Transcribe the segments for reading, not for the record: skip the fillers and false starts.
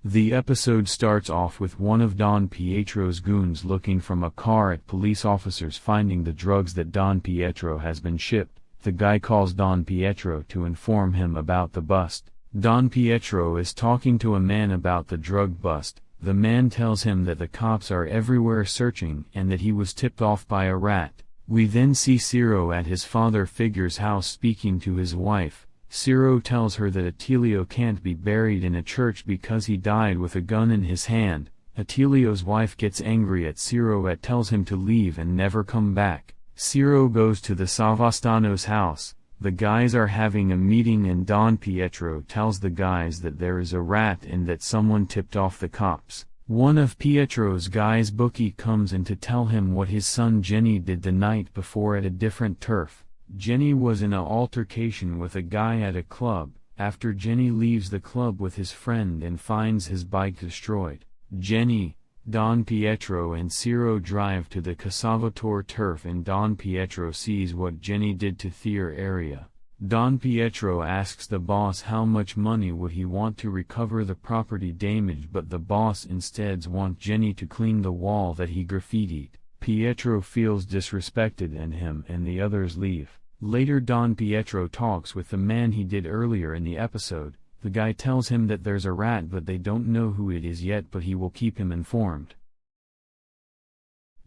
The episode starts off with one of Don Pietro's goons looking from a car at police officers finding the drugs that Don Pietro has been shipped. The guy calls Don Pietro to inform him about the bust. Don Pietro is talking to a man about the drug bust. The man tells him that the cops are everywhere searching and that he was tipped off by a rat. We then see Ciro at his father figure's house speaking to his wife. Ciro tells her that Attilio can't be buried in a church because he died with a gun in his hand. Attilio's wife gets angry at Ciro and tells him to leave and never come back. Ciro goes to the Savastano's house. The guys are having a meeting and Don Pietro tells the guys that there is a rat and that someone tipped off the cops. One of Pietro's guys, Bookie, comes in to tell him what his son Jenny did the night before at a different turf. Jenny was in an altercation with a guy at a club. After Jenny leaves the club with his friend and finds his bike destroyed, Jenny, Don Pietro and Ciro drive to the Casalvatore turf and Don Pietro sees what Jenny did to their area. Don Pietro asks the boss how much money would he want to recover the property damage, but the boss instead wants Jenny to clean the wall that he graffitied. Pietro feels disrespected and him and the others leave. Later Don Pietro talks with the man he did earlier in the episode. The guy tells him that there's a rat but they don't know who it is yet, but he will keep him informed.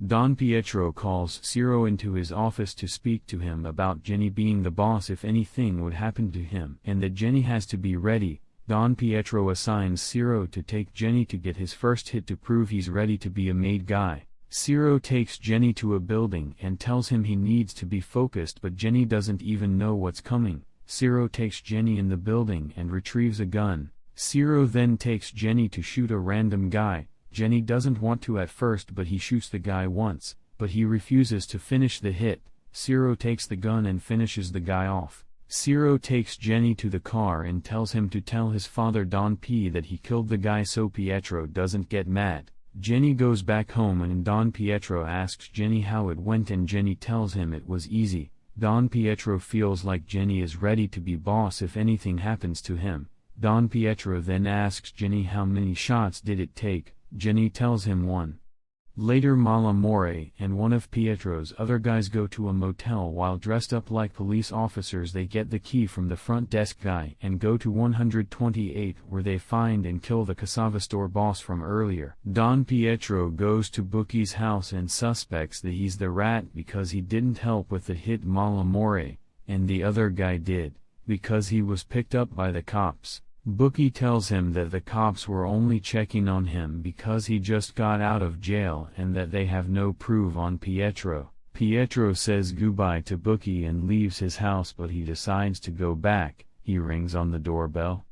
Don Pietro calls Ciro into his office to speak to him about Jenny being the boss if anything would happen to him and that Jenny has to be ready. Don Pietro assigns Ciro to take Jenny to get his first hit to prove he's ready to be a made guy. Ciro takes Jenny to a building and tells him he needs to be focused, but Jenny doesn't even know what's coming. Ciro takes Jenny in the building and retrieves a gun. Ciro then takes Jenny to shoot a random guy. Jenny doesn't want to at first, but he shoots the guy once, but he refuses to finish the hit. Ciro takes the gun and finishes the guy off. Ciro takes Jenny to the car and tells him to tell his father Don P that he killed the guy so Pietro doesn't get mad. Jenny goes back home and Don Pietro asks Jenny how it went and Jenny tells him it was easy. Don Pietro feels like Jenny is ready to be boss if anything happens to him. Don Pietro then asks Jenny how many shots did it take. Jenny tells him one. Later Malamore and one of Pietro's other guys go to a motel while dressed up like police officers. They get the key from the front desk guy and go to 128 where they find and kill the Casalvatore boss from earlier. Don Pietro goes to Bookie's house and suspects that he's the rat because he didn't help with the hit Malamore, and the other guy did, because he was picked up by the cops. Bookie tells him that the cops were only checking on him because he just got out of jail and that they have no proof on Pietro. Pietro says goodbye to Bookie and leaves his house, but he decides to go back. He rings on the doorbell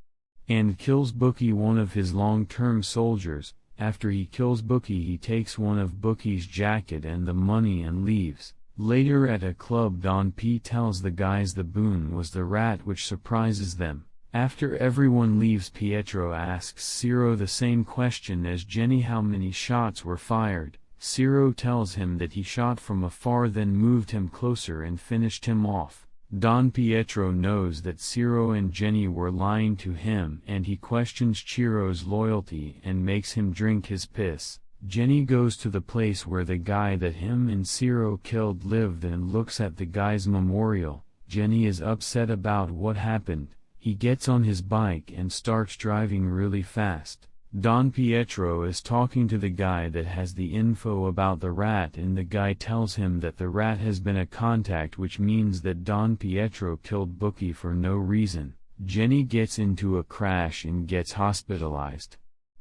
and kills Bookie, one of his long-term soldiers. After he kills Bookie, he takes one of Bookie's jacket and the money and leaves. Later at a club, Don P tells the guys the boon was the rat, which surprises them. After everyone leaves, Pietro asks Ciro the same question as Jenny: how many shots were fired? Ciro tells him that he shot from afar, then moved him closer and finished him off. Don Pietro knows that Ciro and Jenny were lying to him and he questions Ciro's loyalty and makes him drink his piss. Jenny goes to the place where the guy that him and Ciro killed lived and looks at the guy's memorial. Jenny is upset about what happened. He gets on his bike and starts driving really fast. Don Pietro is talking to the guy that has the info about the rat and the guy tells him that the rat has been a contact, which means that Don Pietro killed Bookie for no reason. Jenny gets into a crash and gets hospitalized.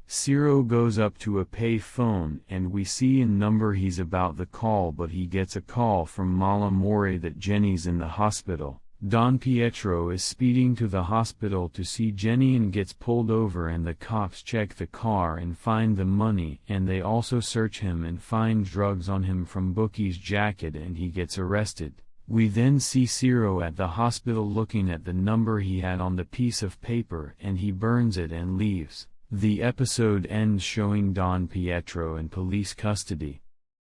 Ciro goes up to a pay phone and we see a number he's about the call, but he gets a call from Malamore that Jenny's in the hospital. Don Pietro is speeding to the hospital to see Jenny and gets pulled over, and the cops check the car and find the money, and they also search him and find drugs on him from Bookie's jacket and he gets arrested. We then see Ciro at the hospital looking at the number he had on the piece of paper and he burns it and leaves. The episode ends showing Don Pietro in police custody.